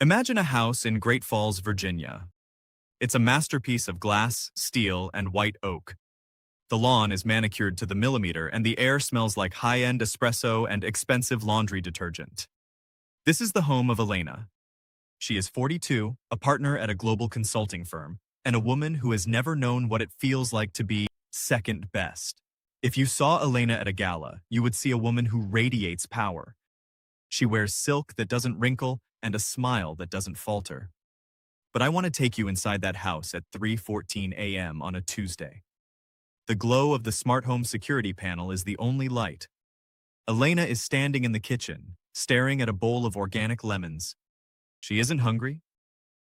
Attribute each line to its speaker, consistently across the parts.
Speaker 1: Imagine a house in Great Falls, Virginia. It's a masterpiece of glass, steel, and white oak. The lawn is manicured to the millimeter, and the air smells like high-end espresso and expensive laundry detergent. This is the home of Elena. She is 42, a partner at a global consulting firm, and a woman who has never known what it feels like to be second best. If you saw Elena at a gala, you would see a woman who radiates power. She wears silk that doesn't wrinkle and a smile that doesn't falter. But I want to take you inside that house at 3:14 a.m. on a Tuesday. The glow of the smart home security panel is the only light. Elena is standing in the kitchen, staring at a bowl of organic lemons. She isn't hungry.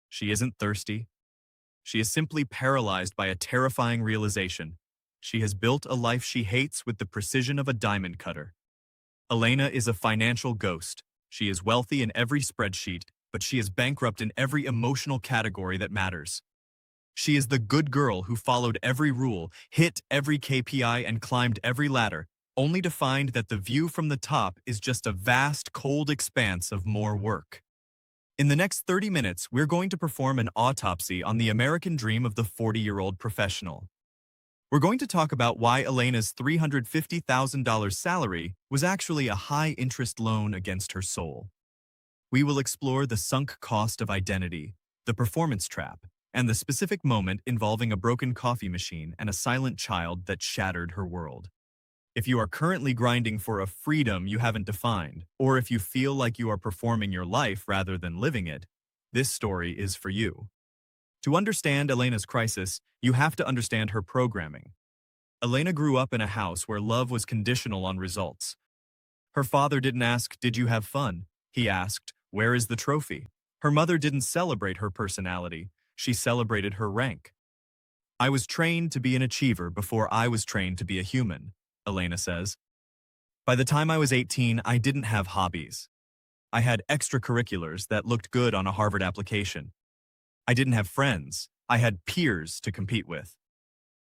Speaker 1: She isn't thirsty. She is simply paralyzed by a terrifying realization. She has built a life she hates with the precision of a diamond cutter. Elena is a financial ghost. She is wealthy in every spreadsheet, but she is bankrupt in every emotional category that matters. She is the good girl who followed every rule, hit every KPI, and climbed every ladder, only to find that the view from the top is just a vast, cold expanse of more work. In the next 30 minutes, we're going to perform an autopsy on the American dream of the 40-year-old professional. We're going to talk about why Elena's $350,000 salary was actually a high-interest loan against her soul. We will explore the sunk cost of identity, the performance trap, and the specific moment involving a broken coffee machine and a silent child that shattered her world. If you are currently grinding for a freedom you haven't defined, or if you feel like you are performing your life rather than living it, this story is for you. To understand Elena's crisis, you have to understand her programming. Elena grew up in a house where love was conditional on results. Her father didn't ask, "Did you have fun?" He asked, "Where is the trophy?" Her mother didn't celebrate her personality. She celebrated her rank. "I was trained to be an achiever before I was trained to be a human," Elena says. "By the time I was 18, I didn't have hobbies. I had extracurriculars that looked good on a Harvard application. I didn't have friends. I had peers to compete with."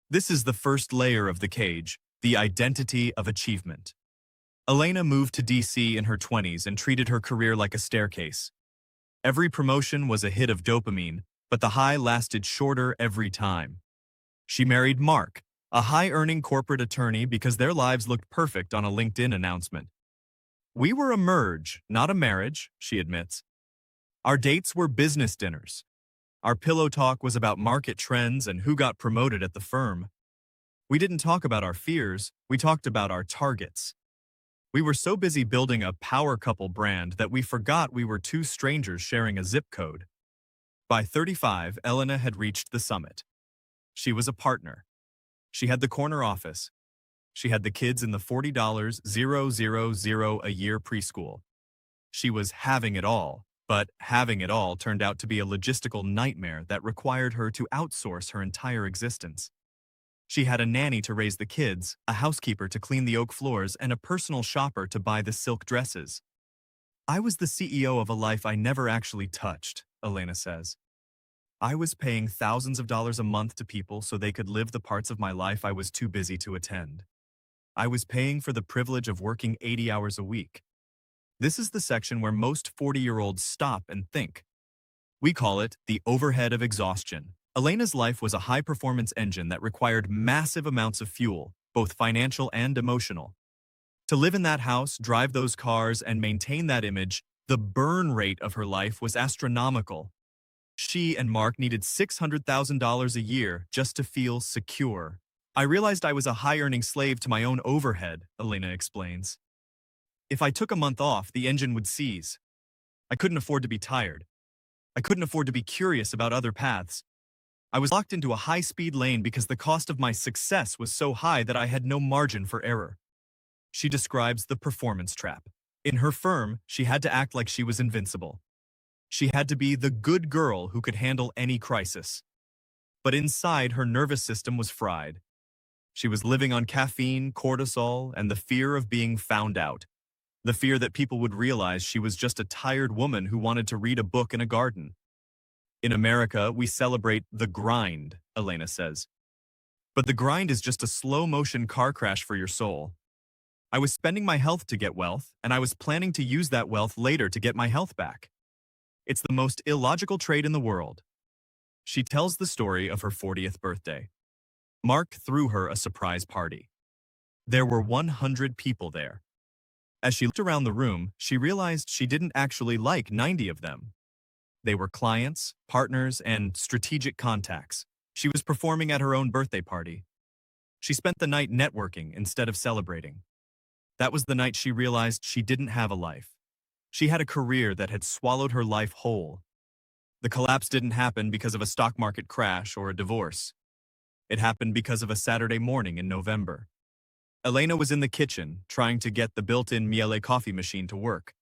Speaker 1: This is the first layer of the cage, the identity of achievement. Elena moved to DC in her 20s and treated her career like a staircase. Every promotion was a hit of dopamine, but the high lasted shorter every time. She married Mark, a high-earning corporate attorney, because their lives looked perfect on a LinkedIn announcement. "We were a merge, not a marriage," she admits. "Our dates were business dinners. Our pillow talk was about market trends and who got promoted at the firm. We didn't talk about our fears, we talked about our targets. We were so busy building a power couple brand that we forgot we were two strangers sharing a zip code." By 35, Elena had reached the summit. She was a partner. She had the corner office. She had the kids in the $40,000 a year preschool. She was having it all, but having it all turned out to be a logistical nightmare that required her to outsource her entire existence. She had a nanny to raise the kids, a housekeeper to clean the oak floors, and a personal shopper to buy the silk dresses. "I was the CEO of a life I never actually touched," Elena says. "I was paying thousands of dollars a month to people so they could live the parts of my life I was too busy to attend. I was paying for the privilege of working 80 hours a week." This is the section where most 40-year-olds stop and think. We call it the overhead of exhaustion. Elena's life was a high-performance engine that required massive amounts of fuel, both financial and emotional. To live in that house, drive those cars, and maintain that image, the burn rate of her life was astronomical. She and Mark needed $600,000 a year just to feel secure. "I realized I was a high-earning slave to my own overhead," Elena explains. "If I took a month off, the engine would seize. I couldn't afford to be tired. I couldn't afford to be curious about other paths. I was locked into a high-speed lane because the cost of my success was so high that I had no margin for error." She describes the performance trap. In her firm, she had to act like she was invincible. She had to be the good girl who could handle any crisis. But inside, her nervous system was fried. She was living on caffeine, cortisol, and the fear of being found out. The fear that people would realize she was just a tired woman who wanted to read a book in a garden. "In America, we celebrate the grind," Elena says. "But the grind is just a slow-motion car crash for your soul. I was spending my health to get wealth, and I was planning to use that wealth later to get my health back. It's the most illogical trade in the world. She tells the story of her 40th birthday. Mark threw her a surprise party. There were 100 people there. As she looked around the room, she realized she didn't actually like 90 of them. They were clients, partners, and strategic contacts. She was performing at her own birthday party. She spent the night networking instead of celebrating. That was the night she realized she didn't have a life. She had a career that had swallowed her life whole. The collapse didn't happen because of a stock market crash or a divorce. It happened because of a Saturday morning in November. Elena was in the kitchen, trying to get the built-in Miele coffee machine to work.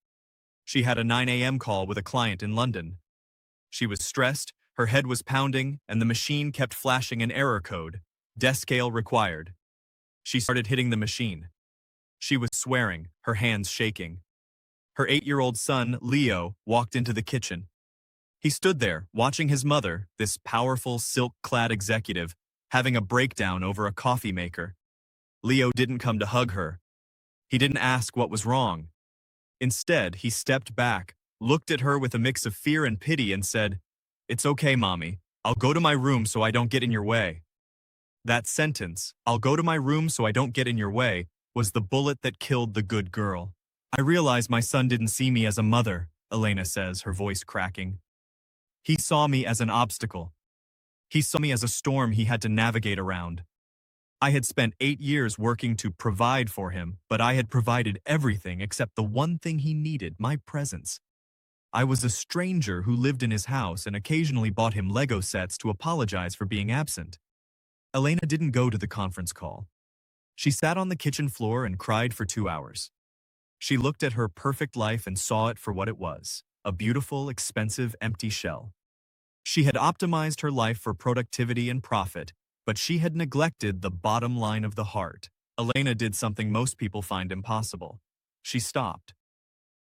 Speaker 1: She had a 9 a.m. call with a client in London. She was stressed, her head was pounding, and the machine kept flashing an error code. Descale required. She started hitting the machine. She was swearing, her hands shaking. Her 8-year-old son, Leo, walked into the kitchen. He stood there, watching his mother, this powerful, silk-clad executive, having a breakdown over a coffee maker. Leo didn't come to hug her. He didn't ask what was wrong. Instead, he stepped back, looked at her with a mix of fear and pity and said, "It's okay, Mommy. I'll go to my room so I don't get in your way." That sentence, "I'll go to my room so I don't get in your way," was the bullet that killed the good girl. "I realize my son didn't see me as a mother," Elena says, her voice cracking. "He saw me as an obstacle. He saw me as a storm he had to navigate around. I had spent 8 years working to provide for him, but I had provided everything except the one thing he needed, my presence. I was a stranger who lived in his house and occasionally bought him Lego sets to apologize for being absent." Elena didn't go to the conference call. She sat on the kitchen floor and cried for 2 hours. She looked at her perfect life and saw it for what it was, a beautiful, expensive, empty shell. She had optimized her life for productivity and profit, but she had neglected the bottom line of the heart. Elena did something most people find impossible. She stopped.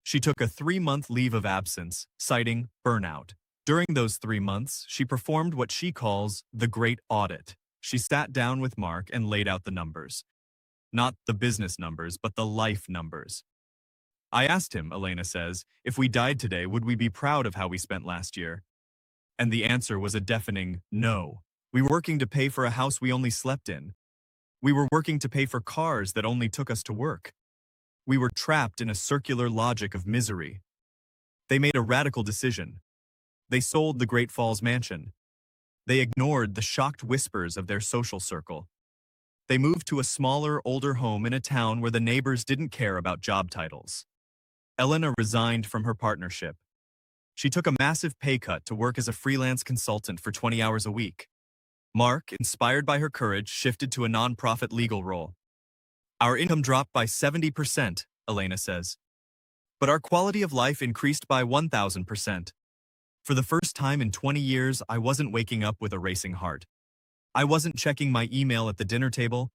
Speaker 1: She took a 3-month leave of absence, citing burnout. During those 3 months, she performed what she calls the Great Audit. She sat down with Mark and laid out the numbers. Not the business numbers, but the life numbers. "I asked him," Elena says, "if we died today, would we be proud of how we spent last year? And the answer was a deafening no. We were working to pay for a house we only slept in. We were working to pay for cars that only took us to work. We were trapped in a circular logic of misery." They made a radical decision. They sold the Great Falls mansion. They ignored the shocked whispers of their social circle. They moved to a smaller, older home in a town where the neighbors didn't care about job titles. Elena resigned from her partnership. She took a massive pay cut to work as a freelance consultant for 20 hours a week. Mark, inspired by her courage, shifted to a nonprofit legal role. "Our income dropped by 70%, Elena says. But our quality of life increased by 1,000%. For the first time in 20 years, I wasn't waking up with a racing heart. I wasn't checking my email at the dinner table.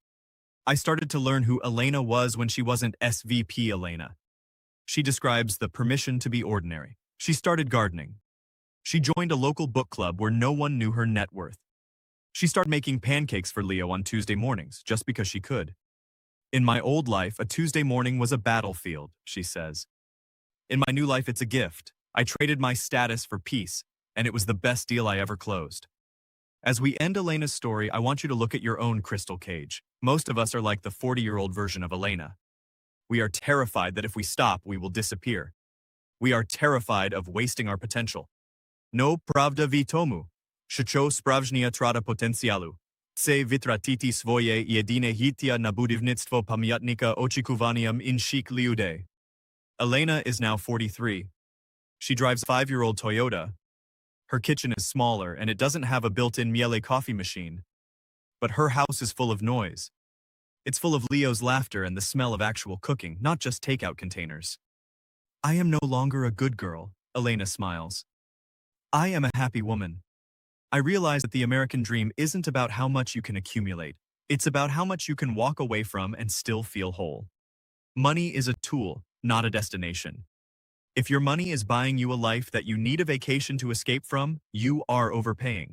Speaker 1: I started to learn who Elena was when she wasn't SVP Elena." She describes the permission to be ordinary. She started gardening. She joined a local book club where no one knew her net worth. She started making pancakes for Leo on Tuesday mornings, just because she could. "In my old life, a Tuesday morning was a battlefield," she says. "In my new life, it's a gift. I traded my status for peace, and it was the best deal I ever closed." As we end Elena's story, I want you to look at your own crystal cage. Most of us are like the 40-year-old version of Elena. We are terrified that if we stop, we will disappear. We are terrified of wasting our potential. "No pravda v tomu, що справжня трата потенціалу. Це витратити своє єдине життя на будівництво пам'ятника очікуванням інших людей." Elena is now 43. She drives a 5-year-old Toyota. Her kitchen is smaller and it doesn't have a built-in Miele coffee machine. But her house is full of noise. It's full of Leo's laughter and the smell of actual cooking, not just takeout containers. "I am no longer a good girl," Elena smiles. "I am a happy woman. I realize that the American dream isn't about how much you can accumulate. It's about how much you can walk away from and still feel whole. Money is a tool, not a destination. If your money is buying you a life that you need a vacation to escape from, you are overpaying.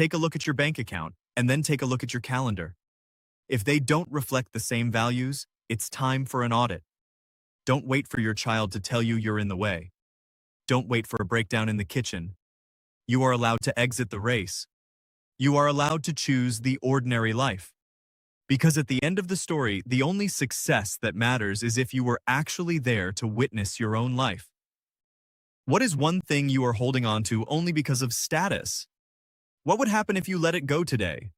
Speaker 1: Take a look at your bank account, and then take a look at your calendar. If they don't reflect the same values, it's time for an audit. Don't wait for your child to tell you you're in the way. Don't wait for a breakdown in the kitchen. You are allowed to exit the race. You are allowed to choose the ordinary life. Because at the end of the story, the only success that matters is if you were actually there to witness your own life. What is one thing you are holding on to only because of status? What would happen if you let it go today?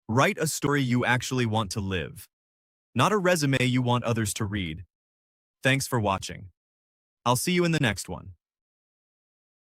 Speaker 1: Write a story you actually want to live, not a resume you want others to read. Thanks for watching. I'll see you in the next one.